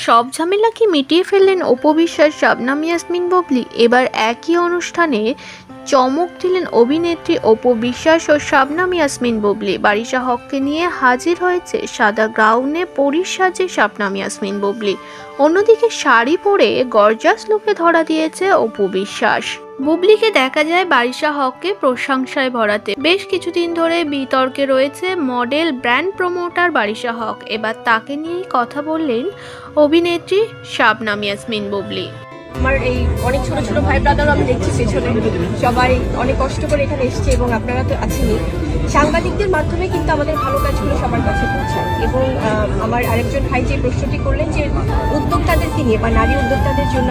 সব ঝামেলা কি মিটিয়ে ফেললেন অপু বিশ্বাস, শবনম ইয়াসমিন বুবলি? এবার একই অনুষ্ঠানে চমক দিলেন অভিনেত্রী অপু বিশ্বাস ও শবনম ইয়াসমিন বুবলি। বারিশা হককে নিয়ে হাজির হয়েছে সাদা গাউনে পরিসাজে শবনম ইয়াসমিন বুবলি। অন্যদিকে শাড়ি পরে গর্জাস লুকে ধরা দিয়েছে অপু বিশ্বাস। বুবলিকে দেখা যায় বারিশা হককে প্রশংসায় ভরাতে। বেশ কিছুদিন ধরে বিতর্কে রয়েছে মডেল, ব্র্যান্ড প্রমোটার বারিশা হক। এবার তাকে নিয়েই কথা বললেন অভিনেত্রী শবনম ইয়াসমিন বুবলি। আমার এই অনেক ছোট ছোট ভাই ব্রাদারও আমি দেখছি পেছনে, সবাই অনেক কষ্ট করে এখানে এসছে এবং আপনারা তো আছেনই। সাংবাদিকদের মাধ্যমে কিন্তু আমাদের ভালো কাজগুলো সবার কাছে পৌঁছায়। এবং আমার আরেকজন ভাই যে প্রশ্নটি করলেন যে উদ্যোক্তাদেরকে নিয়ে বা নারী উদ্যোক্তাদের জন্য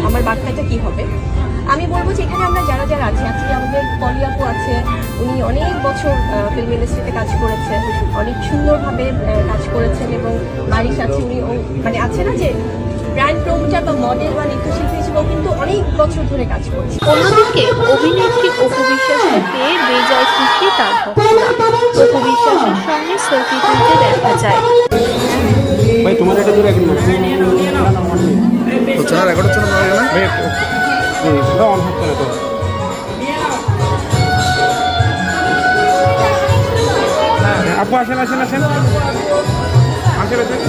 আমার বার্তাটা কি হবে, আমি বলবো যে এখানে আমরা যারা যারা আছি, আজকে আমাদের পলি আপু আছে, উনি অনেক বছর ফিল্ম ইন্ডাস্ট্রিতে কাজ করেছেন, অনেক সুন্দরভাবে কাজ করেছেন। এবং বারিশ আছে, উনি মানে আছে না যে ব্র্যান্ড প্রমোটার বা মডেল বা নৃত্যশিল্পী হিসেবেও কিন্তু অনেক বছর ধরে কাজ করছে। অন্যদিকে অভিনেত্রী অপু বিশ্বাসকে পেয়ে বেজায় খুশি তার ভক্তরা। অপু বিশ্বাসের সঙ্গে সেলফি তুলতে দেখা যায়। ভাই তোমার এটা ধরে এখন তো চার রেকর্ড হচ্ছে না ভাই এটা অন হচ্ছে না তো। আপু আসেন আসেন আসেন আসেন আসেন।